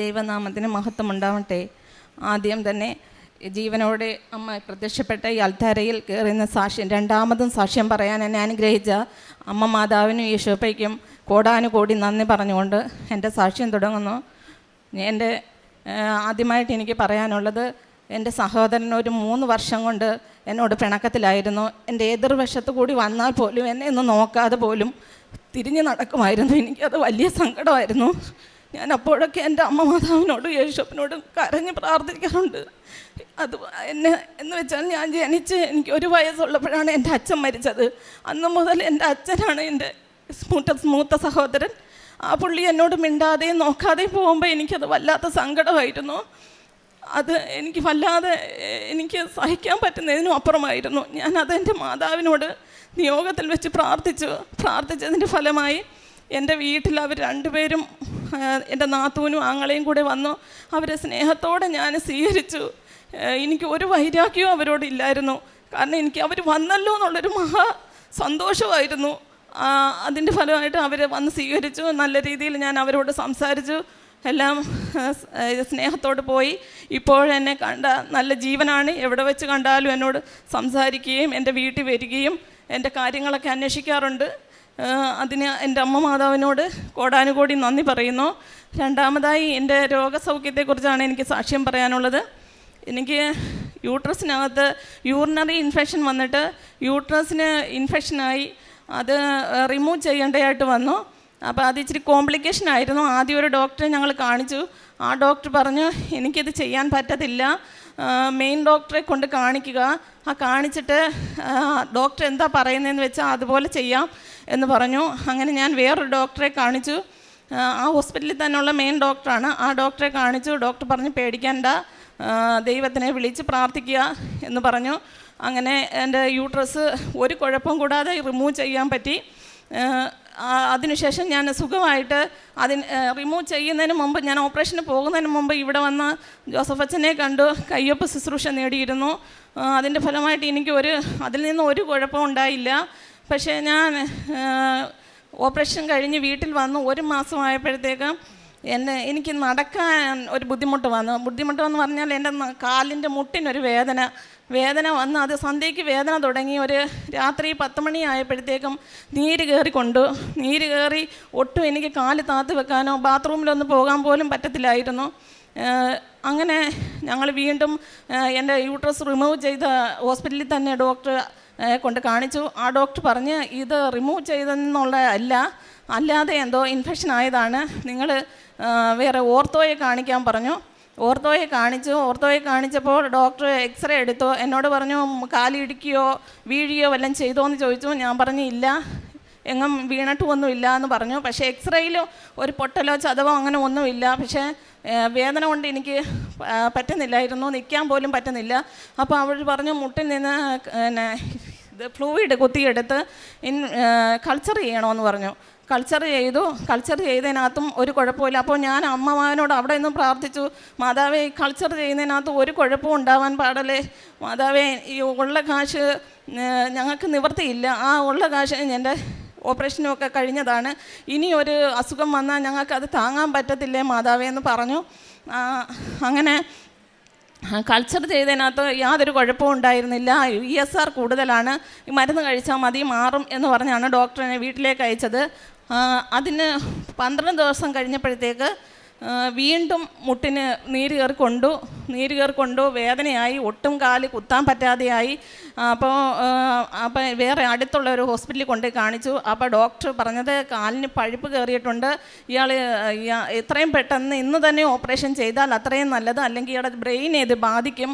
ദൈവനാമത്തിന് മഹത്വം ഉണ്ടാവട്ടെ. ആദ്യം തന്നെ ജീവനോടെ അമ്മ പ്രത്യക്ഷപ്പെട്ട ഈ അൽത്താരയിൽ കയറുന്ന സാക്ഷ്യം, രണ്ടാമതും സാക്ഷ്യം പറയാൻ എന്നെ അനുഗ്രഹിച്ച അമ്മ മാതാവിനും യേശോപ്പയ്ക്കും കോടാനുകോടി നന്ദി പറഞ്ഞുകൊണ്ട് എൻ്റെ സാക്ഷ്യം തുടങ്ങുന്നു. എൻ്റെ ആദ്യമായിട്ട് എനിക്ക് പറയാനുള്ളത്, എൻ്റെ സഹോദരൻ ഒരു 3 വർഷം കൊണ്ട് എന്നോട് പിണക്കത്തിലായിരുന്നു. എൻ്റെ എതിർവശത്ത് കൂടി വന്നാൽ പോലും എന്നെ ഒന്ന് നോക്കാതെ പോലും തിരിഞ്ഞ് നടക്കുമായിരുന്നു. എനിക്കത് വലിയ സങ്കടമായിരുന്നു. ഞാൻ അപ്പോഴൊക്കെ എൻ്റെ അമ്മ മാതാവിനോടും യേശുവിനോടും കരഞ്ഞ് പ്രാർത്ഥിക്കാറുണ്ട്. അത് എന്ന് വെച്ചാൽ ഞാൻ ജനിച്ച് എനിക്ക് 1 വയസ്സുള്ളപ്പോഴാണ് എൻ്റെ അച്ഛൻ മരിച്ചത്. അന്ന് മുതൽ എൻ്റെ അച്ഛനാണ് എൻ്റെ മൂത്ത സഹോദരൻ. ആ പുള്ളി എന്നോട് മിണ്ടാതെയും നോക്കാതെയും പോകുമ്പോൾ എനിക്കത് വല്ലാത്ത സങ്കടമായിരുന്നു. അത് എനിക്ക് വല്ലാതെ സഹിക്കാൻ പറ്റുന്നതിനും അപ്പുറമായിരുന്നു. ഞാനതെൻ്റെ മാതാവിനോട് നിയോഗത്തിൽ വെച്ച് പ്രാർത്ഥിച്ചതിൻ്റെ ഫലമായി എൻ്റെ വീട്ടിൽ അവർ 2 പേരും, എൻ്റെ നാത്തൂനും ആങ്ങളെയും കൂടെ വന്നു. അവരെ സ്നേഹത്തോടെ ഞാൻ സ്വീകരിച്ചു. എനിക്ക് ഒരു വൈരാഗ്യവും അവരോടില്ലായിരുന്നു. കാരണം എനിക്ക് അവർ വന്നല്ലോ എന്നുള്ളൊരു മഹാ സന്തോഷമായിരുന്നു. അതിൻ്റെ ഫലമായിട്ട് അവർ വന്ന് സ്വീകരിച്ചു. നല്ല രീതിയിൽ ഞാൻ അവരോട് സംസാരിച്ചു. എല്ലാം സ്നേഹത്തോട് പോയി. ഇപ്പോഴെന്നെ കണ്ട നല്ല ജീവനാണ്. എവിടെ വെച്ച് കണ്ടാലും എന്നോട് സംസാരിക്കുകയും എൻ്റെ വീട്ടിൽ വരികയും എൻ്റെ കാര്യങ്ങളൊക്കെ അന്വേഷിക്കാറുണ്ട്. അതിന് എൻ്റെ അമ്മ മാതാവിനോട് കോടാനുകോടി നന്ദി പറയുന്നു. രണ്ടാമതായി എൻ്റെ രോഗസൗഖ്യത്തെക്കുറിച്ചാണ് എനിക്ക് സാക്ഷ്യം പറയാനുള്ളത്. എനിക്ക് യൂട്രസിനകത്ത് യൂറിനറി ഇൻഫെക്ഷൻ വന്നിട്ട് യൂട്രസിന് ഇൻഫെക്ഷനായി അത് റിമൂവ് ചെയ്യേണ്ടതായിട്ട് വന്നു. അപ്പോൾ അത് ഇച്ചിരി കോംപ്ലിക്കേഷൻ ആയിരുന്നു. ആദ്യം ഒരു ഡോക്ടറെ ഞങ്ങൾ കാണിച്ചു. ആ ഡോക്ടർ പറഞ്ഞു, എനിക്കിത് ചെയ്യാൻ പറ്റത്തില്ല, മെയിൻ ഡോക്ടറെ കൊണ്ട് കാണിക്കുക. കാണിച്ചിട്ട് ഡോക്ടർ എന്താ പറയുന്നതെന്ന് വെച്ചാൽ അതുപോലെ ചെയ്യാം എന്ന് പറഞ്ഞു. അങ്ങനെ ഞാൻ വേറൊരു ഡോക്ടറെ കാണിച്ചു. ആ ഹോസ്പിറ്റലിൽ തന്നെയുള്ള മെയിൻ ഡോക്ടറാണ്. ആ ഡോക്ടറെ കാണിച്ചു. ഡോക്ടർ പറഞ്ഞു, പേടിക്കണ്ട, ദൈവത്തിനെ വിളിച്ച് പ്രാർത്ഥിക്കുക എന്ന് പറഞ്ഞു. അങ്ങനെ എൻ്റെ യൂട്രസ് ഒരു കുഴപ്പം കൂടാതെ റിമൂവ് ചെയ്യാൻ പറ്റി. അതിനുശേഷം ഞാൻ സുഖമായിട്ട് റിമൂവ് ചെയ്യുന്നതിന് മുമ്പ്, ഞാൻ ഓപ്പറേഷന് പോകുന്നതിന് മുമ്പ് ഇവിടെ വന്ന് ജോസഫ് അച്ഛനെ കണ്ടു കയ്യൊപ്പ് ശുശ്രൂഷ നേടിയിരുന്നു. അതിൻ്റെ ഫലമായിട്ട് അതിൽ നിന്ന് ഒരു കുഴപ്പവും ഉണ്ടായില്ല. പക്ഷേ ഞാൻ ഓപ്പറേഷൻ കഴിഞ്ഞ് വീട്ടിൽ വന്ന് 1 മാസമായപ്പോഴത്തേക്കും എനിക്ക് നടക്കാൻ ഒരു ബുദ്ധിമുട്ട് വന്നു പറഞ്ഞാൽ എൻ്റെ കാലിൻ്റെ മുട്ടിനൊരു വേദന വന്ന് അത് സന്ധ്യയ്ക്ക് വേദന തുടങ്ങി. ഒരു രാത്രി 10 മണി ആയപ്പോഴത്തേക്കും നീര് കയറി ഒട്ടും എനിക്ക് കാല് താത്ത് വെക്കാനോ ബാത്റൂമിലൊന്ന് പോകാൻ പോലും പറ്റത്തില്ലായിരുന്നു. അങ്ങനെ ഞങ്ങൾ വീണ്ടും എൻ്റെ യൂട്രസ് റിമൂവ് ചെയ്ത ഹോസ്പിറ്റലിൽ തന്നെ ഡോക്ടറെ കൊണ്ട് കാണിച്ചു. ആ ഡോക്ടർ പറഞ്ഞ്, ഇത് റിമൂവ് ചെയ്തെന്നുള്ള അല്ലാതെ എന്തോ ഇൻഫെക്ഷൻ ആയതാണ്, നിങ്ങൾ വേറെ ഓർത്തോയെ കാണിക്കാൻ പറഞ്ഞു. ഓർത്തോയെ കാണിച്ചപ്പോൾ ഡോക്ടർ എക്സ്റേ എടുത്തു. എന്നോട് പറഞ്ഞു, കാലിടിക്കുകയോ വീഴുകയോ വല്ലതും ചെയ്തോ എന്ന് ചോദിച്ചു. ഞാൻ പറഞ്ഞു, ഇല്ല, എങ്ങും വീണിട്ടുമൊന്നുമില്ല എന്ന് പറഞ്ഞു. പക്ഷേ എക്സ്റേയിൽ ഒരു പൊട്ടലോ ചതവോ അങ്ങനെ ഒന്നുമില്ല. പക്ഷേ വേദന കൊണ്ട് എനിക്ക് പറ്റുന്നില്ലായിരുന്നു, നിൽക്കാൻ പോലും പറ്റുന്നില്ല. അപ്പോൾ അവർ പറഞ്ഞു, മുട്ടിൽ നിന്ന് ഫ്ലൂയിഡ് കുത്തിയെടുത്ത് കൾച്ചർ ചെയ്യണമെന്ന് പറഞ്ഞു. കൾച്ചർ ചെയ്തതിനകത്തും ഒരു കുഴപ്പമില്ല. അപ്പോൾ ഞാൻ അമ്മമാനോട് അവിടെ നിന്നും പ്രാർത്ഥിച്ചു, മാതാവേ, കൾച്ചർ ചെയ്യുന്നതിനകത്ത് ഒരു കുഴപ്പവും ഉണ്ടാവാൻ പാടല്ലേ മാതാവേ, ഈ ഉള്ള കാശ് ഞങ്ങൾക്ക് നിവൃത്തിയില്ല, ആ ഉള്ള കാശ് എൻ്റെ ഓപ്പറേഷനുമൊക്കെ കഴിഞ്ഞതാണ്, ഇനി ഒരു അസുഖം വന്നാൽ ഞങ്ങൾക്കത് താങ്ങാൻ പറ്റത്തില്ലേ മാതാവേ എന്ന് പറഞ്ഞു. അങ്ങനെ കൾച്ചർ ചെയ്തതിനകത്ത് യാതൊരു കുഴപ്പവും ഉണ്ടായിരുന്നില്ല. ESR കൂടുതലാണ്, ഈ മരുന്ന് കഴിച്ചാൽ മതി, മാറും എന്ന് പറഞ്ഞാണ് ഡോക്ടറിനെ വീട്ടിലേക്ക് അയച്ചത്. അതിന് 12 ദിവസം കഴിഞ്ഞപ്പോഴത്തേക്ക് വീണ്ടും മുട്ടിന് നീര് കയറിക്കൊണ്ടു വേദനയായി, ഒട്ടും കാല് കുത്താൻ പറ്റാതെയായി. അപ്പോൾ വേറെ അടുത്തുള്ള ഒരു ഹോസ്പിറ്റലിൽ കൊണ്ട് കാണിച്ചു. അപ്പോൾ ഡോക്ടർ പറഞ്ഞത്, കാലിന് പഴുപ്പ് കയറിയിട്ടുണ്ട്, ഇയാൾ എത്രയും പെട്ടെന്ന് ഇന്ന് തന്നെ ഓപ്പറേഷൻ ചെയ്താൽ അത്രയും നല്ലത്, അല്ലെങ്കിൽ ഇയാളുടെ ബ്രെയിൻ ഇത് ബാധിക്കും,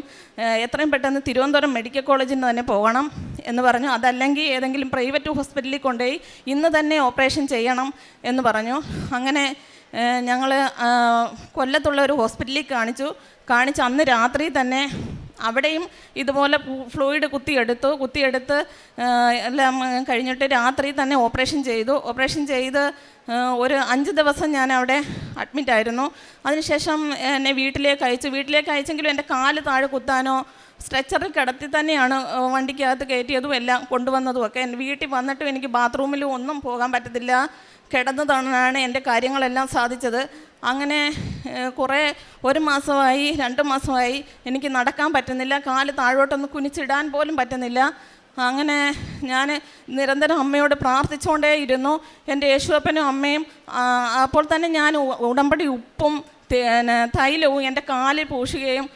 എത്രയും പെട്ടെന്ന് തിരുവനന്തപുരം മെഡിക്കൽ കോളേജിൽ തന്നെ പോകണം എന്ന് പറഞ്ഞു. അതല്ലെങ്കിൽ ഏതെങ്കിലും പ്രൈവറ്റ് ഹോസ്പിറ്റലിൽ കൊണ്ടുപോയി ഇന്ന് തന്നെ ഓപ്പറേഷൻ ചെയ്യണം എന്ന് പറഞ്ഞു. അങ്ങനെ ഞങ്ങൾ കൊല്ലത്തുള്ള ഒരു ഹോസ്പിറ്റലിൽ കാണിച്ച് അന്ന് രാത്രി തന്നെ അവിടെയും ഇതുപോലെ ഫ്ലൂയിഡ് കുത്തിയെടുത്ത് എല്ലാം കഴിഞ്ഞിട്ട് രാത്രി തന്നെ ഓപ്പറേഷൻ ചെയ്ത് ഒരു 5 ദിവസം ഞാൻ അവിടെ അഡ്മിറ്റായിരുന്നു. അതിനുശേഷം എന്നെ വീട്ടിലേക്ക് അയച്ചെങ്കിലും എൻ്റെ കാല് താഴെ കുത്താനോ സ്ട്രെച്ചറിൽ കിടത്തി തന്നെയാണ് വണ്ടിക്കകത്ത് കയറ്റിയതും എല്ലാം കൊണ്ടുവന്നതും ഒക്കെ. എൻ്റെ വീട്ടിൽ വന്നിട്ടും എനിക്ക് ബാത്റൂമിലും ഒന്നും പോകാൻ പറ്റത്തില്ല. കിടന്നതാണ് എൻ്റെ കാര്യങ്ങളെല്ലാം സാധിച്ചത്. അങ്ങനെ കുറേ 1 മാസമായി 2 മാസമായി എനിക്ക് നടക്കാൻ പറ്റുന്നില്ല, കാല് താഴോട്ടൊന്ന് കുനിച്ചിടാൻ പോലും പറ്റുന്നില്ല. അങ്ങനെ ഞാൻ നിരന്തരം അമ്മയോട് പ്രാർത്ഥിച്ചുകൊണ്ടേയിരുന്നു. എൻ്റെ യേശുവപ്പനും അമ്മയും അപ്പോൾ തന്നെ ഞാൻ ഉടമ്പടി ഉപ്പും തൈലവും എൻ്റെ കാലിൽ പൂശുകയും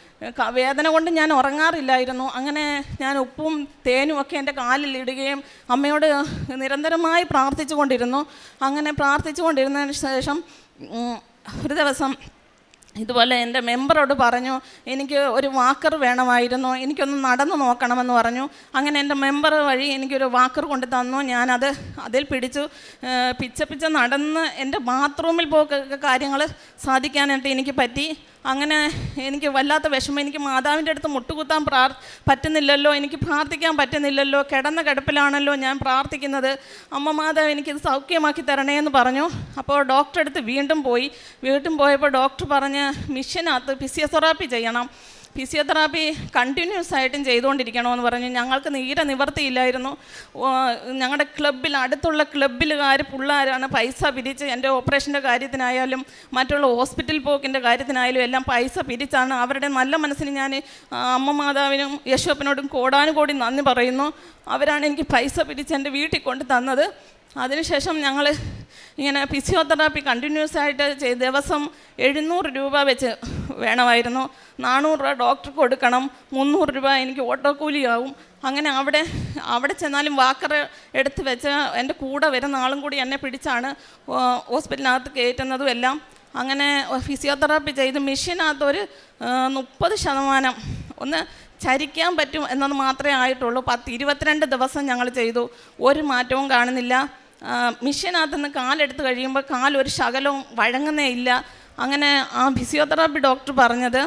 വേദന കൊണ്ട് ഞാൻ ഉറങ്ങാറില്ലായിരുന്നു. അങ്ങനെ ഞാൻ ഉപ്പും തേനും ഒക്കെ എൻ്റെ കാലിൽ ഇടുകയും അമ്മയോട് നിരന്തരമായി പ്രാർത്ഥിച്ചു കൊണ്ടിരുന്നു. അങ്ങനെ പ്രാർത്ഥിച്ചു കൊണ്ടിരുന്നതിന് ശേഷം ഒരു ദിവസം ഇതുപോലെ എൻ്റെ മെമ്പറോട് പറഞ്ഞു, എനിക്ക് ഒരു വാക്കർ വേണമായിരുന്നു, എനിക്കൊന്ന് നടന്നു നോക്കണമെന്ന് പറഞ്ഞു. അങ്ങനെ എൻ്റെ മെമ്പർ വഴി എനിക്കൊരു വാക്കർ കൊണ്ട് തന്നു. ഞാനത് അതിൽ പിടിച്ചു പിച്ച നടന്ന് എൻ്റെ ബാത്റൂമിൽ പോയി കാര്യങ്ങൾ സാധിക്കാനായിട്ട് എനിക്ക് പറ്റി. അങ്ങനെ എനിക്ക് വല്ലാത്ത വിഷമം, എനിക്ക് മാതാവിൻ്റെ അടുത്ത് മുട്ടുകുത്താൻ പറ്റുന്നില്ലല്ലോ, എനിക്ക് പ്രാർത്ഥിക്കാൻ പറ്റുന്നില്ലല്ലോ, കിടന്ന കിടപ്പിലാണല്ലോ ഞാൻ പ്രാർത്ഥിക്കുന്നത്, അമ്മ മാതാവ് എനിക്കിത് സൗഖ്യമാക്കി തരണേ എന്ന് പറഞ്ഞു. അപ്പോൾ ഡോക്ടറെ അടുത്ത് വീണ്ടും പോയപ്പോൾ ഡോക്ടർ പറഞ്ഞ് മിഷനകത്ത് ഫിസിയോതെറാപ്പി ചെയ്യണം, ഫിസിയോതെറാപ്പി കണ്ടിന്യൂസ് ആയിട്ടും ചെയ്തുകൊണ്ടിരിക്കണമെന്ന് പറഞ്ഞു. ഞങ്ങൾക്ക് നിവർത്തിയില്ലായിരുന്നു. ഞങ്ങളുടെ അടുത്തുള്ള ക്ലബ്ബിലുകാർ പിള്ളേരാണ് പൈസ പിരിച്ച് എൻ്റെ ഓപ്പറേഷൻ്റെ കാര്യത്തിനായാലും മറ്റുള്ള ഹോസ്പിറ്റൽ പോക്കിൻ്റെ കാര്യത്തിനായാലും എല്ലാം പൈസ പിരിച്ചാണ്. അവരുടെ നല്ല മനസ്സിന് ഞാൻ അമ്മ മാതാവിനും യേശുവപ്പനോടും കോടാനുകോടി നന്ദി പറയുന്നു. അവരാണ് എനിക്ക് പൈസ പിരിച്ച് എൻ്റെ വീട്ടിൽ കൊണ്ട് തന്നത്. അതിനുശേഷം ഞങ്ങൾ ഇങ്ങനെ ഫിസിയോതെറാപ്പി കണ്ടിന്യൂസ് ആയിട്ട് ദിവസം 700 രൂപ വെച്ച് വേണമായിരുന്നു. 400 രൂപ ഡോക്ടർക്ക് കൊടുക്കണം, 300 രൂപ എനിക്ക് ഓട്ടോ കൂലിയാവും. അങ്ങനെ അവിടെ ചെന്നാലും വാക്കർ എടുത്ത് വെച്ച് എൻ്റെ കൂടെ വരുന്ന ആളും കൂടി എന്നെ പിടിച്ചാണ് ഹോസ്പിറ്റലിനകത്ത് കയറ്റുന്നതും എല്ലാം. അങ്ങനെ ഫിസിയോതെറാപ്പി ചെയ്ത് മെഷീനകത്തൊരു 30% ഒന്ന് ചരിക്കാൻ പറ്റും എന്നത് മാത്രമേ ആയിട്ടുള്ളൂ. 22 ദിവസം ഞങ്ങൾ ചെയ്തു, ഒരു മാറ്റവും കാണുന്നില്ല. മെഷീനകത്തുനിന്ന് കാലെടുത്ത് കഴിയുമ്പോൾ കാലൊരു ശകലവും വഴങ്ങുന്നേ ഇല്ല. അങ്ങനെ ആ ഫിസിയോതെറാപ്പി ഡോക്ടർ പറഞ്ഞത്,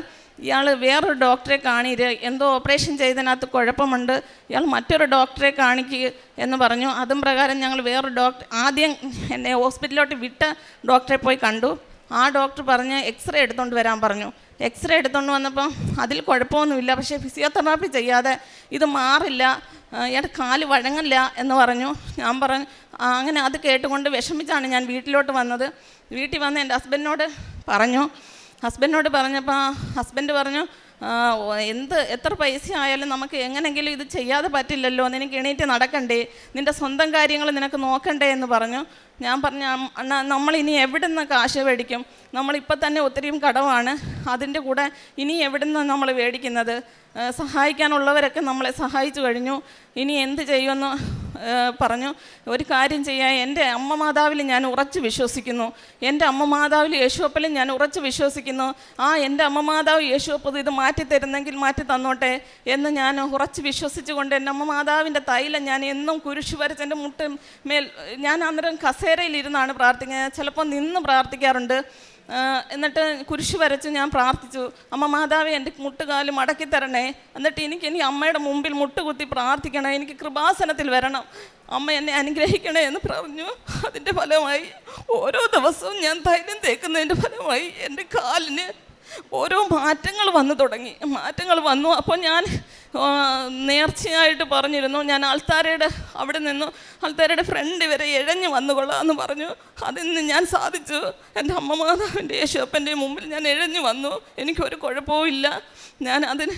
ഇയാൾ വേറൊരു ഡോക്ടറെ കാണിര്, എന്തോ ഓപ്പറേഷൻ ചെയ്തതിനകത്ത് കുഴപ്പമുണ്ട്, ഇയാൾ മറ്റൊരു ഡോക്ടറെ കാണിക്കുക എന്ന് പറഞ്ഞു. അതും പ്രകാരം ഞങ്ങൾ വേറൊരു ആദ്യം എന്നെ ഹോസ്പിറ്റലിലോട്ട് വിട്ട ഡോക്ടറെ പോയി കണ്ടു. ആ ഡോക്ടർ പറഞ്ഞ് എക്സ്റേ എടുത്തുകൊണ്ട് വരാൻ പറഞ്ഞു. എക്സ്റേ എടുത്തുകൊണ്ട് വന്നപ്പം അതിൽ കുഴപ്പമൊന്നുമില്ല, പക്ഷേ ഫിസിയോതെറാപ്പി ചെയ്യാതെ ഇത് മാറില്ല, ഇയാളുടെ കാല് വഴങ്ങില്ല എന്ന് പറഞ്ഞു. ഞാൻ പറഞ്ഞു അങ്ങനെ അത് കേട്ടുകൊണ്ട് വിഷമിച്ചാണ് ഞാൻ വീട്ടിലോട്ട് വന്നത്. വീട്ടിൽ വന്ന് എൻ്റെ ഹസ്ബൻഡിനോട് പറഞ്ഞപ്പോൾ ഹസ്ബൻഡ് പറഞ്ഞു, എത്ര പൈസ ആയാലും നമുക്ക് എങ്ങനെയെങ്കിലും ഇത് ചെയ്യാതെ പറ്റില്ലല്ലോ, നിനക്ക് എണീറ്റ് നടക്കണ്ടേ, നിൻ്റെ സ്വന്തം കാര്യങ്ങൾ നിനക്ക് നോക്കണ്ടേ എന്ന് പറഞ്ഞു. ഞാൻ പറഞ്ഞു, അണ്ണാ നമ്മളിനി എവിടെ നിന്ന് കാശ് മേടിക്കും, നമ്മളിപ്പോൾ തന്നെ ഒത്തിരിയും കടമാണ്, അതിൻ്റെ കൂടെ ഇനി എവിടെ നിന്ന് നമ്മൾ മേടിക്കുന്നത്, സഹായിക്കാനുള്ളവരൊക്കെ നമ്മളെ സഹായിച്ചു കഴിഞ്ഞു, ഇനി എന്ത് ചെയ്യുമെന്ന് പറഞ്ഞു. ഒരു കാര്യം ചെയ്യാൻ, എൻ്റെ അമ്മ മാതാവിൽ ഞാൻ ഉറച്ച് വിശ്വസിക്കുന്നു, എൻ്റെ അമ്മ മാതാവിൽ യേശുവപ്പലും ഞാൻ ഉറച്ച് വിശ്വസിക്കുന്നു. എൻ്റെ അമ്മ മാതാവ് യേശുവപ്പത് ഇത് മാറ്റിത്തരുന്നെങ്കിൽ മാറ്റി തന്നോട്ടെ എന്ന് ഞാൻ ഉറച്ച് വിശ്വസിച്ചുകൊണ്ട് എൻ്റെ അമ്മ മാതാവിൻ്റെ തൈലം ഞാൻ എന്നും കുരിശ് വരച്ച് എൻ്റെ മേൽ ഞാൻ അന്നേരം കസേരയിലിരുന്നാണ് പ്രാർത്ഥിക്കുന്നത്, ചിലപ്പോൾ നിന്ന് പ്രാർത്ഥിക്കാറുണ്ട്. എന്നിട്ട് കുരിശ് വരച്ച് ഞാൻ പ്രാർത്ഥിച്ചു, അമ്മ മാതാവേ എൻ്റെ മുട്ടുകാല് മടക്കി തരണേ, എന്നിട്ട് ഇനി അമ്മയുടെ മുമ്പിൽ മുട്ടുകുത്തി പ്രാർത്ഥിക്കണം, എനിക്ക് കൃപാസനത്തിൽ വരണം, അമ്മ എന്നെ അനുഗ്രഹിക്കണേ എന്ന് പറഞ്ഞു. അതിൻ്റെ ഫലമായി ഓരോ ദിവസവും ഞാൻ തൈലം തേക്കുന്നതിൻ്റെ ഫലമായി എൻ്റെ കാലിന് ഓരോ മാറ്റങ്ങൾ വന്നു തുടങ്ങി. അപ്പോൾ ഞാൻ നേർച്ചയായിട്ട് പറഞ്ഞിരുന്നു, ഞാൻ ആൾത്താരയുടെ ഫ്രണ്ട് വരെ ഇഴഞ്ഞു വന്നുകൊള്ളാം എന്ന് പറഞ്ഞു. അതിന്ന് ഞാൻ സാധിച്ചു. എൻ്റെ അമ്മ മാതാവിൻ്റെ യേശുവപ്പൻ്റെ മുമ്പിൽ ഞാൻ ഇഴഞ്ഞു വന്നു, എനിക്കൊരു കുഴപ്പവും ഇല്ല. ഞാൻ അതിന്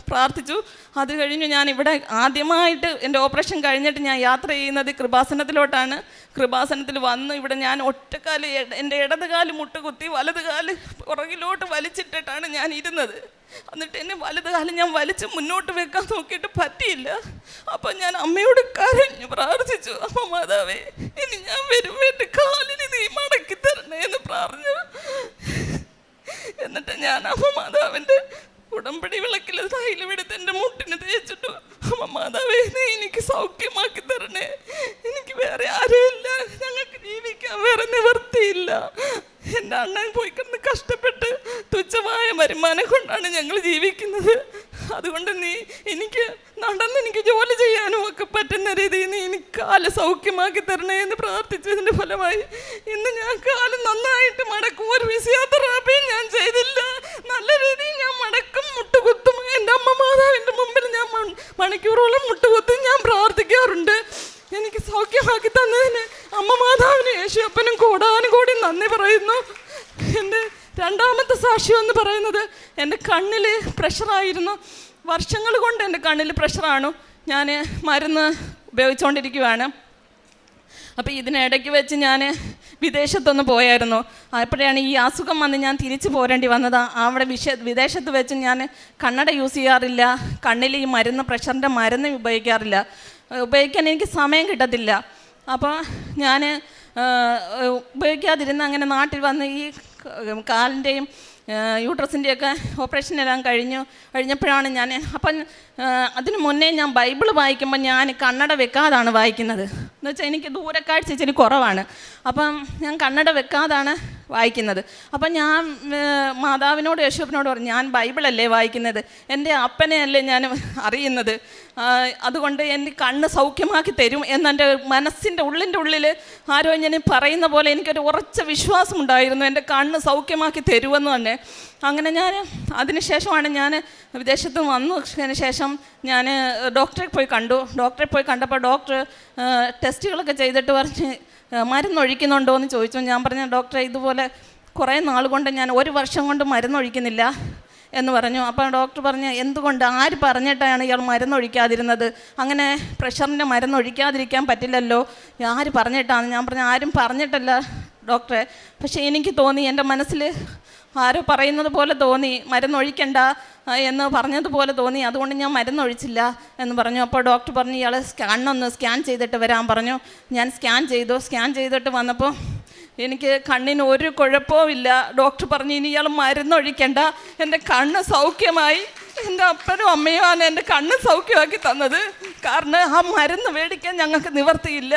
പ്രാർത്ഥിച്ചു. അത് കഴിഞ്ഞ് ഞാൻ ഇവിടെ ആദ്യമായിട്ട് എൻ്റെ ഓപ്പറേഷൻ കഴിഞ്ഞിട്ട് ഞാൻ യാത്ര ചെയ്യുന്നത് കൃപാസനത്തിലോട്ടാണ്. കൃപാസനത്തിൽ വന്ന് ഇവിടെ ഞാൻ ഒറ്റക്കാല് എൻ്റെ ഇടതുകാല് മുട്ടുകുത്തി വലതുകാല് പുറകിലോട്ട് വലിച്ചിട്ടിട്ടാണ് ഞാൻ ഇരുന്നത്. എന്നിട്ട് എന്നെ വലതുകാലം ഞാൻ വലിച്ച് മുന്നോട്ട് വെക്കാൻ നോക്കിയിട്ട് പറ്റിയില്ല. അപ്പം ഞാൻ അമ്മയോട് കരഞ്ഞു പ്രാർത്ഥിച്ചു, അമ്മ മാതാവേ ഇനി ഞാൻ വരുമ്പോൾ എൻ്റെ കാലിന് നീ മടക്കി തരണേ എന്ന് പറഞ്ഞു. എന്നിട്ട് ഞാൻ അമ്മ മാതാവിൻ്റെ ഉടമ്പടി വിളക്കിൽ തൈലമെടുത്ത് എൻ്റെ മുട്ടിന് തേച്ചിട്ടു, അമ്മ മാതാവേ നീ എനിക്ക് സൗഖ്യമാക്കി തരണേ, എനിക്ക് വേറെ ആരുമില്ല, ഞങ്ങൾക്ക് ജീവിക്കാൻ വേറെ നിവർത്തിയില്ല, എൻ്റെ അണ്ണൻ പോയി കിടന്ന് കഷ്ടപ്പെട്ട് തുച്ഛമായ വരുമാനം കൊണ്ടാണ് ഞങ്ങൾ ജീവിക്കുന്നത്, അതുകൊണ്ട് നീ എനിക്ക് നടന്നെനിക്ക് ജോലി ചെയ്യാനും ഒക്കെ പറ്റുന്ന രീതിയിൽ നീ എനിക്ക് കാല് സൗഖ്യമാക്കി തരണേ എന്ന് പ്രാർത്ഥിച്ചതിൻ്റെ ഫലമായി ഇന്ന് ഞാൻ കാല് നന്നായിട്ട് മടക്കും. ഒരു ഫിസിയോതെറാപ്പിയും ഞാൻ ചെയ്തില്ല, നല്ല രീതിയിൽ ഞാൻ മടക്കും, മുട്ടുകുത്തും. എൻ്റെ അമ്മ മാതാവിൻ്റെ മുമ്പിൽ ഞാൻ മണിക്കൂറോളം മുട്ടുകുത്തും, ഞാൻ പ്രാർത്ഥിക്കാറുണ്ട്. എനിക്ക് സൗഖ്യമാക്കി തന്നതിന് അമ്മ മാതാവിന് യേശുവപ്പനും കോടാനുകോടി നന്ദി പറയുന്നു. എൻ്റെ സാക്ഷ്യം എന്ന് പറയുന്നത് എൻ്റെ കണ്ണിൽ പ്രഷറായിരുന്നു. വർഷങ്ങൾ കൊണ്ട് എൻ്റെ കണ്ണിൽ പ്രഷറാണ്. ഞാൻ മരുന്ന് ഉപയോഗിച്ചുകൊണ്ടിരിക്കുകയാണ്. അപ്പോൾ ഇതിനിടയ്ക്ക് വെച്ച് ഞാൻ വിദേശത്തൊന്ന് പോയായിരുന്നു. അപ്പോഴാണ് ഈ അസുഖം വന്ന് ഞാൻ തിരിച്ചു പോരേണ്ടി വന്നത്. അവിടെ വിദേശത്ത് വെച്ച് ഞാൻ കണ്ണട യൂസ് ചെയ്യാറില്ല, കണ്ണിൽ ഈ മരുന്ന് പ്രഷറിൻ്റെ മരുന്ന് ഉപയോഗിക്കാറില്ല, ഉപയോഗിക്കാൻ എനിക്ക് സമയം കിട്ടത്തില്ല. അപ്പോൾ ഞാൻ ഉപയോഗിക്കാതിരുന്ന് അങ്ങനെ നാട്ടിൽ വന്ന് ഈ കാലിൻ്റെയും യൂട്രസിൻ്റെയൊക്കെ ഓപ്പറേഷനെല്ലാം കഴിഞ്ഞപ്പോഴാണ് ഞാൻ അതിന് മുന്നേ ഞാൻ ബൈബിൾ വായിക്കുമ്പോൾ ഞാൻ കണ്ണട വെക്കാതാണ് വായിക്കുന്നത്. എന്ന് വെച്ചാൽ എനിക്ക് ദൂരക്കാഴ്ച ഇച്ചിരി കുറവാണ്. അപ്പം ഞാൻ കണ്ണട വെക്കാതാണ് വായിക്കുന്നത്. അപ്പം ഞാൻ മാതാവിനോട് യേശുവിനോട് പറഞ്ഞു, ഞാൻ ബൈബിളല്ലേ വായിക്കുന്നത്, എൻ്റെ അപ്പനെയല്ലേ ഞാൻ അറിയുന്നത്, അതുകൊണ്ട് എൻ്റെ കണ്ണ് സൗഖ്യമാക്കി തരും എന്നെൻ്റെ മനസ്സിൻ്റെ ഉള്ളിൽ ആരോ ഞാൻ പറയുന്ന പോലെ എനിക്കൊരു ഉറച്ച വിശ്വാസമുണ്ടായിരുന്നു, എൻ്റെ കണ്ണ് സൗഖ്യമാക്കി തരുമെന്ന് തന്നെ. അങ്ങനെ ഞാൻ അതിനുശേഷമാണ് ഞാൻ വിദേശത്ത് വന്നതിന് ശേഷം ഞാൻ ഡോക്ടറെ പോയി കണ്ടു. ഡോക്ടറെ പോയി കണ്ടപ്പോൾ ഡോക്ടർ ടെസ്റ്റുകളൊക്കെ ചെയ്തിട്ട് പറഞ്ഞ് മരുന്നൊഴിക്കുന്നുണ്ടോ എന്ന് ചോദിച്ചു. ഞാൻ പറഞ്ഞു, ഡോക്ടറെ ഇതുപോലെ കുറേ നാൾ കൊണ്ട് ഞാൻ 1 വർഷം കൊണ്ട് മരുന്നൊഴിക്കുന്നില്ല എന്ന് പറഞ്ഞു. അപ്പോൾ ഡോക്ടർ പറഞ്ഞു, എന്തുകൊണ്ട്, ആര് പറഞ്ഞിട്ടാണ് ഇയാൾ മരുന്നൊഴിക്കാതിരുന്നത്, അങ്ങനെ പ്രഷറിൻ്റെ മരുന്നൊഴിക്കാതിരിക്കാൻ പറ്റില്ലല്ലോ, ആര് പറഞ്ഞിട്ടാണ്? ഞാൻ പറഞ്ഞു, ആരും പറഞ്ഞിട്ടല്ല ഡോക്ടറെ, പക്ഷേ എനിക്ക് തോന്നി, എൻ്റെ മനസ്സിൽ ആരോ പറയുന്നത് പോലെ തോന്നി, മരുന്നൊഴിക്കണ്ട എന്ന് പറഞ്ഞതുപോലെ തോന്നി, അതുകൊണ്ട് ഞാൻ മരുന്നൊഴിച്ചില്ല എന്ന് പറഞ്ഞു. അപ്പോൾ ഡോക്ടർ പറഞ്ഞു, ഇയാൾ കണ്ണൊന്ന് സ്കാൻ ചെയ്തിട്ട് വരാൻ പറഞ്ഞു. ഞാൻ സ്കാൻ ചെയ്തിട്ട് വന്നപ്പോൾ എനിക്ക് കണ്ണിന് ഒരു കുഴപ്പവും ഇല്ല. ഡോക്ടർ പറഞ്ഞു, ഇനി ഇയാൾ മരുന്നൊഴിക്കണ്ട, എൻ്റെ കണ്ണ് സൗഖ്യമായി. എൻ്റെ അപ്പനും അമ്മയുമാണ് എൻ്റെ കണ്ണ് സൗഖ്യമാക്കി തന്നത്. കാരണം ആ മരുന്ന് മേടിക്കാൻ ഞങ്ങൾക്ക് നിവർത്തിയില്ല.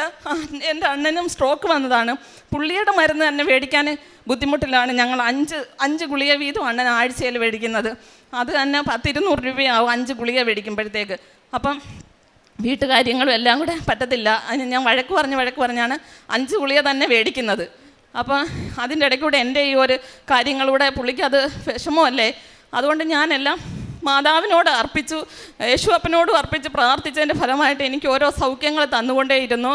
എൻ്റെ അണ്ണനും സ്ട്രോക്ക് വന്നതാണ്. പുള്ളിയുടെ മരുന്ന് തന്നെ മേടിക്കാൻ ബുദ്ധിമുട്ടിലാണ്. ഞങ്ങൾ 5 ഗുളിക വീതം അണ്ണൻ ആഴ്ചയിൽ മേടിക്കുന്നത്. അത് തന്നെ 100-200 രൂപയാവും 5 ഗുളിക മേടിക്കുമ്പോഴത്തേക്ക്. അപ്പം വീട്ടുകാര്യങ്ങളും എല്ലാം കൂടെ പറ്റത്തില്ല. അതിന് ഞാൻ വഴക്ക് പറഞ്ഞാണ് 5 ഗുളിക തന്നെ മേടിക്കുന്നത്. അപ്പം അതിൻ്റെ ഇടയ്ക്കൂടെ എൻ്റെ ഈ ഒരു കാര്യങ്ങളൂടെ പുള്ളിക്ക് അത് വിഷമമല്ലേ, അതുകൊണ്ട് ഞാനെല്ലാം മാതാവിനോട് അർപ്പിച്ചു, യേശുവപ്പനോടും അർപ്പിച്ച് പ്രാർത്ഥിച്ചതിൻ്റെ ഫലമായിട്ട് എനിക്ക് ഓരോ സൗഖ്യങ്ങൾ തന്നുകൊണ്ടേയിരുന്നു.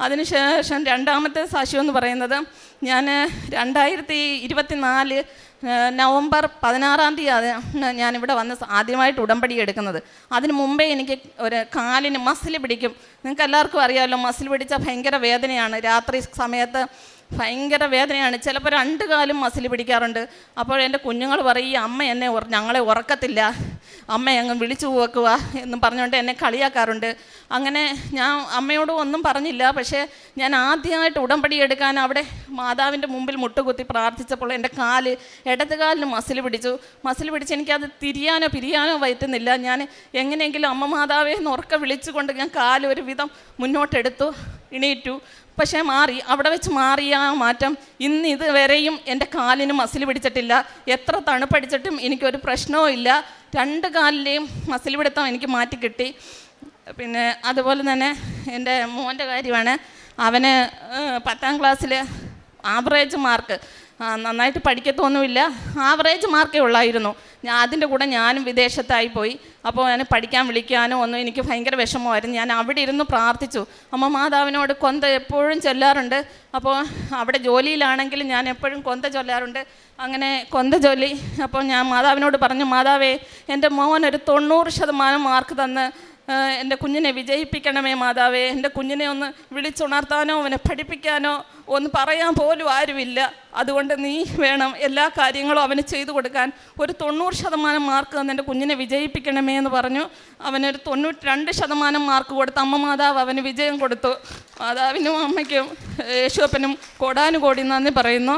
അതിനുശേഷം രണ്ടാമത്തെ സാക്ഷ്യം എന്ന് പറയുന്നത്, ഞാൻ 2024 നവംബർ 16-ാം തീയതി ഞാനിവിടെ വന്ന് ആദ്യമായിട്ട് ഉടമ്പടി എടുക്കുന്നത്. അതിന് മുമ്പേ എനിക്ക് ഒരു കാലിന് മസിൽ പിടിക്കും. നിങ്ങൾക്ക് എല്ലാവർക്കും അറിയാമല്ലോ, മസിൽ പിടിച്ചാൽ ഭയങ്കര വേദനയാണ്. രാത്രി സമയത്ത് ഭയങ്കര വേദനയാണ്. ചിലപ്പോൾ 2 കാലും മസിൽ പിടിക്കാറുണ്ട്. അപ്പോൾ എൻ്റെ കുഞ്ഞുങ്ങൾ പറയും, ഈ അമ്മ എന്നെ ഞങ്ങളെ ഉറക്കത്തില്ല, അമ്മ അങ്ങ് വിളിച്ചു വെക്കുക എന്ന് പറഞ്ഞുകൊണ്ട് എന്നെ കളിയാക്കാറുണ്ട്. അങ്ങനെ ഞാൻ അമ്മയോടും ഒന്നും പറഞ്ഞില്ല. പക്ഷേ ഞാൻ ആദ്യമായിട്ട് ഉടമ്പടി എടുക്കാൻ അവിടെ മാതാവിൻ്റെ മുമ്പിൽ മുട്ടുകുത്തി പ്രാർത്ഥിച്ചപ്പോൾ എൻ്റെ ഇടതുകാലിന് മസിൽ പിടിച്ച് എനിക്കത് പിരിയാനോ പറ്റുന്നില്ല. ഞാൻ എങ്ങനെയെങ്കിലും അമ്മ മാതാവേ എന്ന് ഉറക്കെ വിളിച്ചുകൊണ്ട് ഞാൻ കാല് ഒരു വിധം മുന്നോട്ടെടുത്തു, എണീറ്റു. പക്ഷേ അവിടെ വെച്ച് മാറിയ ആ മാറ്റം ഇന്ന് ഇതുവരെയും എൻ്റെ കാലിന് മസിൽ പിടിച്ചിട്ടില്ല. എത്ര തണുപ്പടിച്ചിട്ടും എനിക്കൊരു പ്രശ്നവും ഇല്ല. 2 കാലിലെയും മസിൽ പിടുത്തം എനിക്ക് മാറ്റി കിട്ടി. പിന്നെ അതുപോലെ തന്നെ എൻ്റെ മോൻ്റെ കാര്യമാണ്. അവന് 10ാം ക്ലാസ്സിൽ ആവറേജ് മാർക്ക്, നന്നായിട്ട് പഠിക്കത്തൊന്നുമില്ല, ആവറേജ് മാർക്കേ ഉള്ളായിരുന്നു. അതിൻ്റെ കൂടെ ഞാനും വിദേശത്തായി പോയി. അപ്പോൾ ഞാൻ പഠിക്കാൻ വിളിക്കാനോ ഒന്നും എനിക്ക് ഭയങ്കര വിഷമമായിരുന്നു. ഞാൻ അവിടെ ഇരുന്ന് പ്രാർത്ഥിച്ചു. അമ്മ മാതാവിനോട് കൊന്ത എപ്പോഴും ചൊല്ലാറുണ്ട്. അപ്പോൾ അവിടെ ജോലിയിലാണെങ്കിലും ഞാൻ എപ്പോഴും കൊന്ത ചൊല്ലാറുണ്ട്. അങ്ങനെ കൊന്ത ചൊല്ലി അപ്പോൾ ഞാൻ മാതാവിനോട് പറഞ്ഞു, മാതാവേ, എൻ്റെ മോനൊരു 90% മാർക്ക് തന്ന് എൻ്റെ കുഞ്ഞിനെ വിജയിപ്പിക്കണമേ മാതാവേ. എൻ്റെ കുഞ്ഞിനെ ഒന്ന് വിളിച്ചുണർത്താനോ അവനെ പഠിപ്പിക്കാനോ ഒന്ന് പറയാൻ പോലും ആരുമില്ല. അതുകൊണ്ട് നീ വേണം എല്ലാ കാര്യങ്ങളും അവന് ചെയ്തു കൊടുക്കാൻ. ഒരു 90% മാർക്ക് തന്ന് എൻ്റെ കുഞ്ഞിനെ വിജയിപ്പിക്കണമേ എന്ന് പറഞ്ഞു. അവനൊരു 92% മാർക്ക് കൊടുത്ത് അമ്മ മാതാവ് അവന് വിജയം കൊടുത്തു. മാതാവിനും അമ്മയ്ക്കും യേശുവപ്പനും കോടാനുകോടി നന്ദി പറയുന്നു.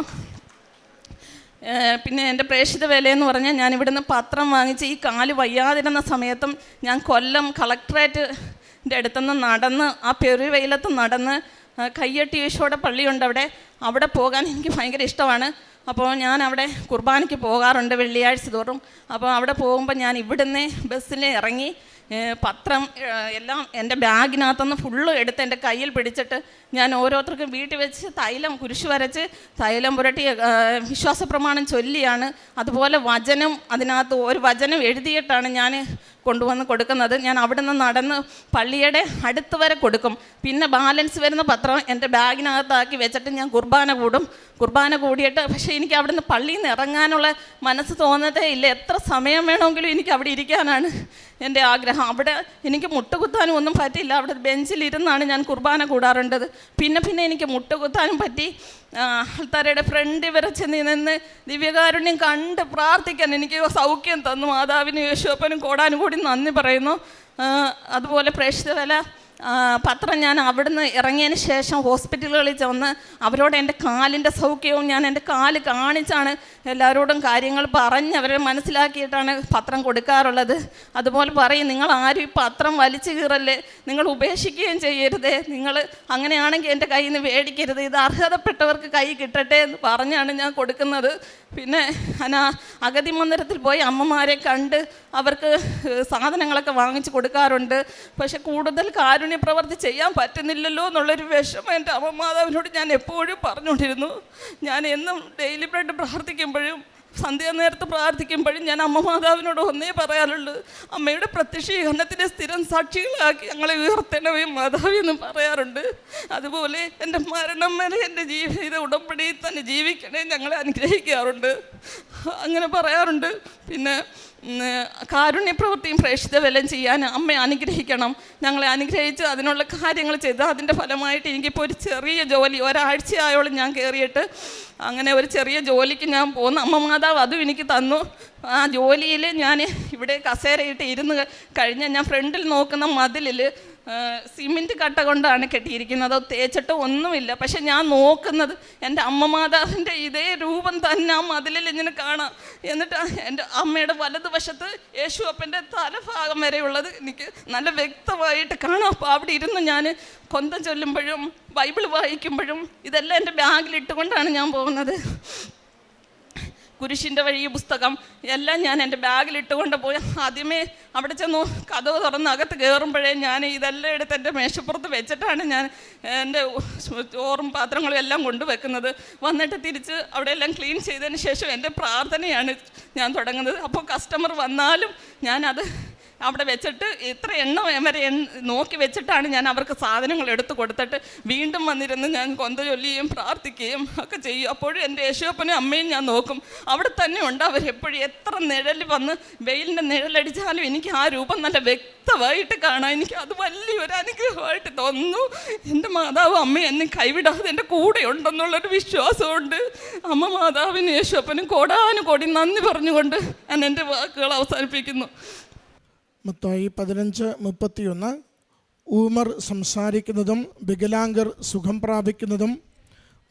പിന്നെ എൻ്റെ പ്രേക്ഷിത വിലയെന്ന് പറഞ്ഞാൽ, ഞാൻ ഇവിടുന്ന് പത്രം വാങ്ങിച്ച് ഈ കാല് വയ്യാതിരുന്ന സമയത്തും ഞാൻ കൊല്ലം കളക്ട്രേറ്റിൻ്റെ അടുത്തുനിന്ന് നടന്ന്, ആ പെരുവെയിലത്ത് നടന്ന്, കയ്യട്ടി യേശുവിടെ പള്ളിയുണ്ട് അവിടെ പോകാൻ എനിക്ക് ഭയങ്കര ഇഷ്ടമാണ്. അപ്പോൾ ഞാൻ അവിടെ കുർബാനയ്ക്ക് പോകാറുണ്ട് വെള്ളിയാഴ്ച തോറും. അപ്പോൾ അവിടെ പോകുമ്പോൾ ഞാൻ ഇവിടുന്ന് ബസ്സിൽ ഇറങ്ങി പത്രം എല്ലാം എൻ്റെ ബാഗിനകത്തുനിന്ന് ഫുള്ള് എടുത്ത് എൻ്റെ കയ്യിൽ പിടിച്ചിട്ട് ഞാൻ ഓരോരുത്തർക്കും വീട്ടിൽ വെച്ച് കുരിശ് വരച്ച് തൈലം പുരട്ടി വിശ്വാസപ്രമാണം ചൊല്ലിയാണ്. അതുപോലെ വചനം, അതിനകത്ത് ഒരു വചനം എഴുതിയിട്ടാണ് ഞാൻ കൊണ്ടുവന്ന് കൊടുക്കുന്നത്. ഞാൻ അവിടെ നിന്ന് നടന്ന് പള്ളിയുടെ അടുത്ത് വരെ കൊടുക്കും. പിന്നെ ബാലൻസ് വരുന്ന പത്രം എൻ്റെ ബാഗിനകത്താക്കി വെച്ചിട്ട് ഞാൻ കുർബാന കൂടിയിട്ട്, പക്ഷേ എനിക്ക് അവിടുന്ന് പള്ളിയിൽ നിന്ന് ഇറങ്ങാനുള്ള മനസ്സ് തോന്നതേ ഇല്ല. എത്ര സമയം വേണമെങ്കിലും എനിക്ക് അവിടെ ഇരിക്കാനാണ് എൻ്റെ ആഗ്രഹം. അവിടെ എനിക്ക് മുട്ടുകുത്താനും ഒന്നും പറ്റില്ല. അവിടെ ബെഞ്ചിലിരുന്നാണ് ഞാൻ കുർബാന കൂടാറുണ്ടത്. പിന്നെ എനിക്ക് മുട്ടുകുത്താനും പറ്റി. ആൾക്കാരുടെ ഫ്രണ്ട് വരെ ചെന്ന് നിന്ന് ദിവ്യകാരുണ്യം കണ്ട് പ്രാർത്ഥിക്കാൻ എനിക്ക് സൗഖ്യം തന്നു. മാതാവിനും യേശുവപ്പനും കോടാനും കൂടി നന്ദി പറയുന്നു. അതുപോലെ പ്രേക്ഷിതവേല പത്രം ഞാൻ അവിടുന്ന് ഇറങ്ങിയതിന് ശേഷം ഹോസ്പിറ്റലുകളിൽ ചെന്ന് അവരോട് എൻ്റെ കാലിൻ്റെ സൗഖ്യവും ഞാൻ എൻ്റെ കാല് കാണിച്ചാണ് എല്ലാവരോടും കാര്യങ്ങൾ പറഞ്ഞ് അവരെ മനസ്സിലാക്കിയിട്ടാണ് പത്രം കൊടുക്കാറുള്ളത്. അതുപോലെ പറയും, നിങ്ങൾ ആരും ഈ പത്രം വലിച്ചു കീറല്ലേ, നിങ്ങൾ ഉപേക്ഷിക്കുകയും ചെയ്യരുതേ, നിങ്ങൾ അങ്ങനെയാണെങ്കിൽ എൻ്റെ കയ്യിൽ നിന്ന് മേടിക്കരുത്, ഇത് അർഹതപ്പെട്ടവർക്ക് കൈ കിട്ടട്ടെ എന്ന് പറഞ്ഞാണ് ഞാൻ കൊടുക്കുന്നത്. പിന്നെ അഗതി മന്ദിരത്തിൽ പോയി അമ്മമാരെ കണ്ട് അവർക്ക് സാധനങ്ങളൊക്കെ വാങ്ങിച്ച് കൊടുക്കാറുണ്ട്. പക്ഷെ കൂടുതൽ കാരുണ്യപ്രവർത്തി ചെയ്യാൻ പറ്റുന്നില്ലല്ലോ എന്നുള്ളൊരു വിഷമം എൻ്റെ അമ്മമാതാവിനോട് ഞാൻ എപ്പോഴും പറഞ്ഞുകൊണ്ടിരുന്നു. ഞാൻ എന്നും ഡെയിലി ബ്രെഡ് പ്രാർത്ഥിക്കുമ്പോഴും സന്ധ്യാനേരത്ത് പ്രാർത്ഥിക്കുമ്പോഴും ഞാൻ അമ്മമാതാവിനോട് ഒന്നേ പറയാറുള്ളൂ, അമ്മയുടെ പ്രത്യക്ഷീകരണത്തിൻ്റെ സ്ഥിരം സാക്ഷികളാക്കി ഞങ്ങളെ ഉയർത്തണമേ മാതാവി എന്ന് പറയാറുണ്ട്. അതുപോലെ എൻ്റെ മരണം വരെ എൻ്റെ ജീവിത ഉടമ്പടിയിൽ തന്നെ ജീവിക്കണേ ഞങ്ങളെ അനുഗ്രഹിക്കാറുണ്ട്, അങ്ങനെ പറയാറുണ്ട്. പിന്നെ കാരുണ്യപ്രവൃത്തിയും പ്രേക്ഷിതവേലയും ചെയ്യാൻ അമ്മയെ അനുഗ്രഹിക്കണം, ഞങ്ങളെ അനുഗ്രഹിച്ച് അതിനുള്ള കാര്യങ്ങൾ ചെയ്ത് അതിൻ്റെ ഫലമായിട്ട് എനിക്കിപ്പോൾ ഒരു ചെറിയ ജോലി ഒരാഴ്ചയായോളം ഞാൻ കയറിയിട്ട് അങ്ങനെ ഒരു ചെറിയ ജോലിക്ക് ഞാൻ പോകുന്നു. അമ്മ മാതാവ് അതും എനിക്ക് തന്നു. ആ ജോലിയിൽ ഞാൻ ഇവിടെ കസേരയിട്ട് ഇരുന്ന് കഴിഞ്ഞ് ഞാൻ ഫ്രണ്ടിൽ നോക്കുന്ന മതിലിൽ സിമെൻറ്റ് കട്ട കൊണ്ടാണ് കെട്ടിയിരിക്കുന്നത്, തേച്ചിട്ട് ഒന്നുമില്ല. പക്ഷെ ഞാൻ നോക്കുന്നത് എൻ്റെ അമ്മ മാതാവിൻ്റെ ഇതേ രൂപം തന്നെ ആ മതിലിൽ ഇങ്ങനെ കാണാം. എന്നിട്ട് എൻ്റെ അമ്മയുടെ വലതുവശത്ത് യേശുവപ്പൻ്റെ തലഭാഗം വരെയുള്ളത് എനിക്ക് നല്ല വ്യക്തമായിട്ട് കാണാം. അപ്പോൾ അവിടെ ഇരുന്ന് ഞാൻ കൊന്തം ചൊല്ലുമ്പോഴും ബൈബിൾ വായിക്കുമ്പോഴും ഇതെല്ലാം എൻ്റെ ബാഗിലിട്ടുകൊണ്ടാണ് ഞാൻ പോകുന്നത്. കുരിശിൻ്റെ വഴി പുസ്തകം എല്ലാം ഞാൻ എൻ്റെ ബാഗിലിട്ടുകൊണ്ട് പോയി ആദ്യമേ അവിടെ ചെന്നു കതവ് തുറന്ന് അകത്ത് കയറുമ്പോഴേ ഞാൻ ഇതെല്ലാം എടുത്ത് എൻ്റെ മേശപ്പുറത്ത് വെച്ചിട്ടാണ് ഞാൻ എൻ്റെ ചോറും പാത്രങ്ങളും എല്ലാം കൊണ്ടുവെക്കുന്നത്. വന്നിട്ട് തിരിച്ച് അവിടെ എല്ലാം ക്ലീൻ ചെയ്തതിന് ശേഷം എൻ്റെ പ്രാർത്ഥനയാണ് ഞാൻ തുടങ്ങുന്നത്. അപ്പോൾ കസ്റ്റമർ വന്നാലും ഞാനത് അവിടെ വെച്ചിട്ട് ഇത്ര എണ്ണം വരെ നോക്കി വെച്ചിട്ടാണ് ഞാൻ അവർക്ക് സാധനങ്ങൾ എടുത്ത് കൊടുത്തിട്ട് വീണ്ടും വന്നിരുന്ന് ഞാൻ കൊന്ത ചൊല്ലുകയും പ്രാർത്ഥിക്കുകയും ഒക്കെ ചെയ്യും. അപ്പോഴും എൻ്റെ യേശുവപ്പനും അമ്മയും ഞാൻ നോക്കും, അവിടെ തന്നെ ഉണ്ട് അവരെപ്പോഴും. എത്ര നിഴൽ വന്ന് വെയിലിൻ്റെ നിഴലടിച്ചാലും എനിക്ക് ആ രൂപം നല്ല വ്യക്തമായിട്ട് കാണാം. എനിക്ക് അത് വലിയൊരു അനുഗ്രഹമായിട്ട് തോന്നുന്നു. എൻ്റെ മാതാവ് അമ്മ എന്നെ കൈവിടാതെ എൻ്റെ കൂടെ ഉണ്ടെന്നുള്ളൊരു വിശ്വാസമുണ്ട്. അമ്മ മാതാവിനും യേശുവപ്പനും കോടാനുകോടി നന്ദി പറഞ്ഞുകൊണ്ട് ഞാൻ എൻ്റെ വാക്കുകൾ അവസാനിപ്പിക്കുന്നു. മത്തായി 15:31 ഊമർ സംസാരിക്കുന്നതും വികലാംഗർ സുഖം പ്രാപിക്കുന്നതും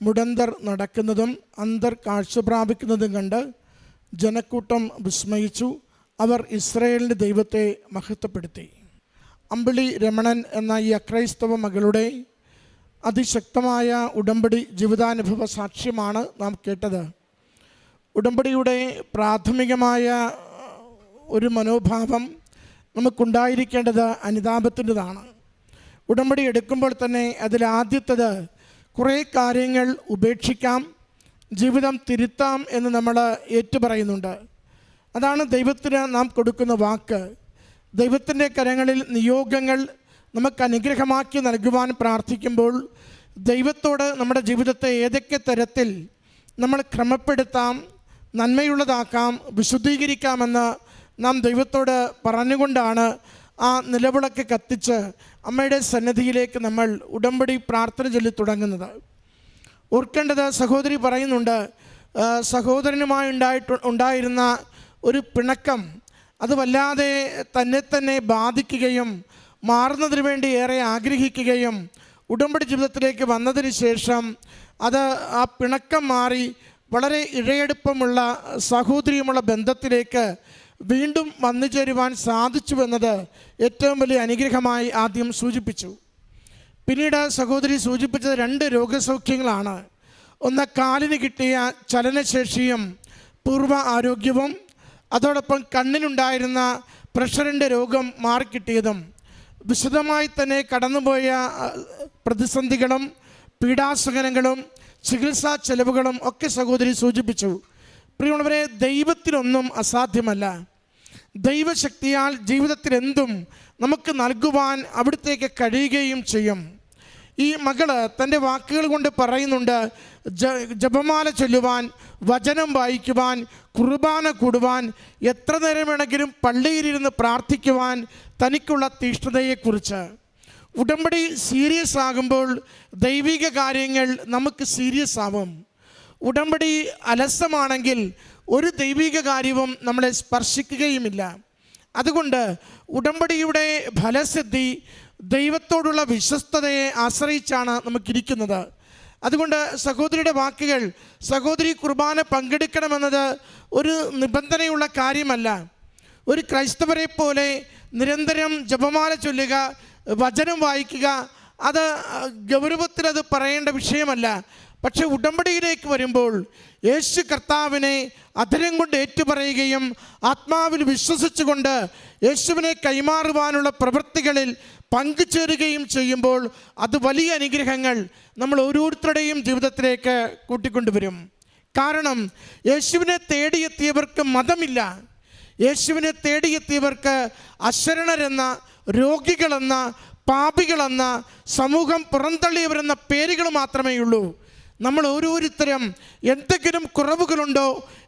മുടന്തർ നടക്കുന്നതും അന്ധർ കാഴ്ച പ്രാപിക്കുന്നതും കണ്ട് ജനക്കൂട്ടം വിസ്മയിച്ചു. അവർ ഇസ്രായേലിൻ്റെ ദൈവത്തെ മഹത്വപ്പെടുത്തി. അമ്പിളി രമണൻ എന്ന ഈ അക്രൈസ്തവ മകളുടെ അതിശക്തമായ ഉടമ്പടി ജീവിതാനുഭവ സാക്ഷ്യമാണ് നാം കേട്ടത്. ഉടമ്പടിയുടെ പ്രാഥമികമായ ഒരു മനോഭാവം നമുക്കുണ്ടായിരിക്കേണ്ടത് അനുതാപത്തിൻ്റെതാണ്. ഉടമ്പടി എടുക്കുമ്പോൾ തന്നെ അതിലാദ്യത്തത് കുറേ കാര്യങ്ങൾ ഉപേക്ഷിക്കാം, ജീവിതം തിരുത്താം എന്ന് നമ്മൾ ഏറ്റുപറയുന്നുണ്ട്. അതാണ് ദൈവത്തിന് നാം കൊടുക്കുന്ന വാക്ക്. ദൈവത്തിൻ്റെ കരങ്ങളിൽ നിയോഗങ്ങൾ നമുക്ക് അനുഗ്രഹമാക്കി നൽകുവാൻ പ്രാർത്ഥിക്കുമ്പോൾ ദൈവത്തോട് നമ്മുടെ ജീവിതത്തെ ഏതൊക്കെ തരത്തിൽ നമ്മൾ ക്രമപ്പെടുത്താം, നന്മയുള്ളതാക്കാം, വിശുദ്ധീകരിക്കാമെന്ന് നാം ദൈവത്തോട് പറഞ്ഞുകൊണ്ടാണ് ആ നിലവിളക്ക് കത്തിച്ച് അമ്മയുടെ സന്നിധിയിലേക്ക് നമ്മൾ ഉടമ്പടി പ്രാർത്ഥന ചൊല്ലി തുടങ്ങുന്നത്. ഓർക്കേണ്ടത്, സഹോദരി പറയുന്നുണ്ട്, സഹോദരനുമായി ഉണ്ടായിരുന്ന ഒരു പിണക്കം അത് വല്ലാതെ തന്നെ ബാധിക്കുകയും മാറുന്നതിന് വേണ്ടി ഏറെ ആഗ്രഹിക്കുകയും ഉടമ്പടി ജീവിതത്തിലേക്ക് വന്നതിന് ശേഷം അത് ആ പിണക്കം മാറി വളരെ ഇഴയെടുപ്പമുള്ള സഹോദരിയുമുള്ള ബന്ധത്തിലേക്ക് വീണ്ടും വന്നു ചേരുവാൻ സാധിച്ചുവെന്നത് ഏറ്റവും വലിയ അനുഗ്രഹമായി ആദ്യം സൂചിപ്പിച്ചു. പിന്നീട് സഹോദരി സൂചിപ്പിച്ചത് 2 രോഗസൗഖ്യങ്ങളാണ്. ഒന്ന് കാലിന് കിട്ടിയ ചലനശേഷിയും പൂർവ്വ ആരോഗ്യവും, അതോടൊപ്പം കണ്ണിനുണ്ടായിരുന്ന പ്രഷറിൻ്റെ രോഗം മാറിക്കിട്ടിയതും. വിശദമായി തന്നെ കടന്നുപോയ പ്രതിസന്ധികളും പീഡാസഹനങ്ങളും ചികിത്സാ ചെലവുകളും ഒക്കെ സഹോദരി സൂചിപ്പിച്ചു. പ്രിയമുള്ളവരെ, ദൈവത്തിനൊന്നും അസാധ്യമല്ല. ദൈവശക്തിയാൽ ജീവിതത്തിൽ എന്തും നമുക്ക് നൽകുവാൻ അവിടുത്തേക്ക് കഴിയുകയും ചെയ്യും. ഈ മകള് തൻ്റെ വാക്കുകൾ കൊണ്ട് പറയുന്നുണ്ട്, ജപമാല ചൊല്ലുവാൻ, വചനം വായിക്കുവാൻ, കുർബാന കൂടുവാൻ, എത്ര നേരം വേണമെങ്കിലും പള്ളിയിലിരുന്ന് പ്രാർത്ഥിക്കുവാൻ തനിക്കുള്ള തീഷ്ണതയെക്കുറിച്ച്. ഉടമ്പടി സീരിയസ് ആകുമ്പോൾ ദൈവിക കാര്യങ്ങൾ നമുക്ക് സീരിയസ് ആവും. ഉടമ്പടി അലസമാണെങ്കിൽ ഒരു ദൈവിക കാര്യവും നമ്മളെ സ്പർശിക്കുകയുമില്ല. അതുകൊണ്ട് ഉടമ്പടിയുടെ ഫലസിദ്ധി ദൈവത്തോടുള്ള വിശ്വസ്തതയെ ആശ്രയിച്ചാണ് നമുക്കിരിക്കുന്നത്. അതുകൊണ്ട് സഹോദരിയുടെ വാക്കുകൾ, സഹോദരി കുർബാന പങ്കെടുക്കണമെന്നത് ഒരു നിബന്ധനയുള്ള കാര്യമല്ല. ഒരു ക്രൈസ്തവരെ പോലെ നിരന്തരം ജപമാല ചൊല്ലുക, വചനം വായിക്കുക, അത് ഗൗരവത്തിലത് പറയേണ്ട വിഷയമല്ല. പക്ഷെ ഉടമ്പടിയിലേക്ക് വരുമ്പോൾ യേശു കർത്താവിനെ അധരം കൊണ്ട് ഏറ്റുപറയുകയും ആത്മാവിൽ വിശ്വസിച്ചുകൊണ്ട് യേശുവിനെ കൈമാറുവാനുള്ള പ്രവൃത്തികളിൽ പങ്കുചേരുകയും ചെയ്യുമ്പോൾ അത് വലിയ അനുഗ്രഹങ്ങൾ നമ്മൾ ഓരോരുത്തരുടെയും ജീവിതത്തിലേക്ക് കൂട്ടിക്കൊണ്ടുവരും. കാരണം യേശുവിനെ തേടിയെത്തിയവർക്ക് മതമില്ല. യേശുവിനെ തേടിയെത്തിയവർക്ക് അശരണരെന്ന, രോഗികളെന്ന, പാപികളെന്ന, സമൂഹം പുറന്തള്ളിയവരെന്ന പേരുകൾ മാത്രമേ ഉള്ളൂ. നമ്മൾ ഓരോരുത്തരും എന്തെങ്കിലും കുറവുകളുണ്ടോ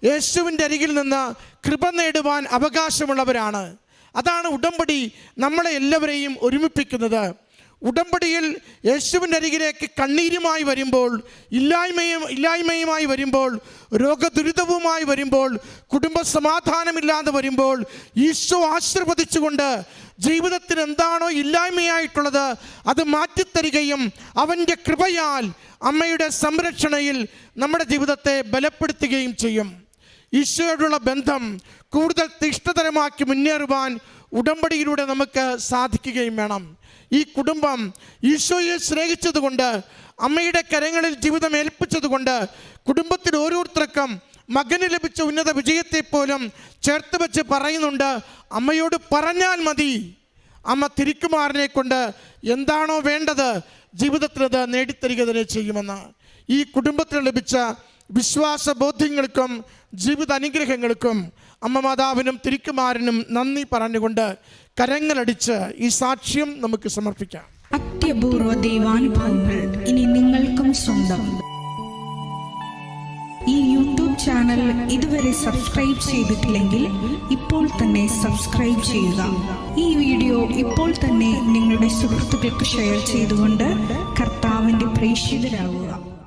യേശുവിൻ്റെ അരികിൽ നിന്ന് കൃപ നേടുവാൻ അവകാശമുള്ളവരാണ്. അതാണ് ഉടമ്പടി നമ്മളെ എല്ലാവരെയും ഒരുമിപ്പിക്കുന്നത്. ഉടമ്പടിയിൽ യേശുവിൻ്റെ അരികിലേക്ക് കണ്ണീരുമായി വരുമ്പോൾ, ഇല്ലായ്മയുമായി വരുമ്പോൾ, രോഗദുരിതവുമായി വരുമ്പോൾ, കുടുംബ സമാധാനമില്ലാതെ വരുമ്പോൾ ഈശോ ആശീർവദിച്ചുകൊണ്ട് ജീവിതത്തിന് എന്താണോ ഇല്ലായ്മയായിട്ടുള്ളത് അത് മാറ്റിത്തരികയും അവൻ്റെ കൃപയാൽ, അമ്മയുടെ സംരക്ഷണയിൽ നമ്മുടെ ജീവിതത്തെ ബലപ്പെടുത്തുകയും ചെയ്യും. ഈശോയോടുള്ള ബന്ധം കൂടുതൽ തീഷ്ണതരമാക്കി മുന്നേറുവാൻ ഉടമ്പടിയിലൂടെ നമുക്ക് സാധിക്കുകയും വേണം. ഈ കുടുംബം ഈശോയെ സ്നേഹിച്ചതുകൊണ്ട്, അമ്മയുടെ കരങ്ങളിൽ ജീവിതം ഏൽപ്പിച്ചതുകൊണ്ട് കുടുംബത്തിൽ ഓരോരുത്തർക്കും മകന് ലഭിച്ച ഉന്നത വിജയത്തെ പോലും ചേർത്ത് വെച്ച് പറയുന്നുണ്ട്, അമ്മയോട് പറഞ്ഞാൽ മതി, അമ്മ തിരുക്കുമാറിനെ കൊണ്ട് എന്താണോ വേണ്ടത് ജീവിതത്തിൽ അത് നേടിത്തരിക തന്നെ ചെയ്യുമെന്ന്. ഈ കുടുംബത്തിന് ലഭിച്ച വിശ്വാസ ബോധ്യങ്ങൾക്കും ജീവിത അനുഗ്രഹങ്ങൾക്കും അമ്മ മാതാവിനും തിരുക്കുമാരനും നന്ദി പറഞ്ഞുകൊണ്ട് കരങ്ങളടിച്ച് ഈ സാക്ഷ്യം നമുക്ക് സമർപ്പിക്കാം. അത്യപൂർവ ദൈവാനുഭവങ്ങൾ ഇനി നിങ്ങൾക്കും സ്വന്തം. ഈ യൂട്യൂബ് ചാനൽ ഇതുവരെ സബ്സ്ക്രൈബ് ചെയ്തിട്ടില്ലെങ്കിൽ ഇപ്പോൾ തന്നെ സബ്സ്ക്രൈബ് ചെയ്യുക. ഈ വീഡിയോ ഇപ്പോൾ തന്നെ നിങ്ങളുടെ സുഹൃത്തുക്കൾക്ക് ഷെയർ ചെയ്തുകൊണ്ട് കർത്താവിൻ്റെ പ്രേക്ഷിതരാകുക.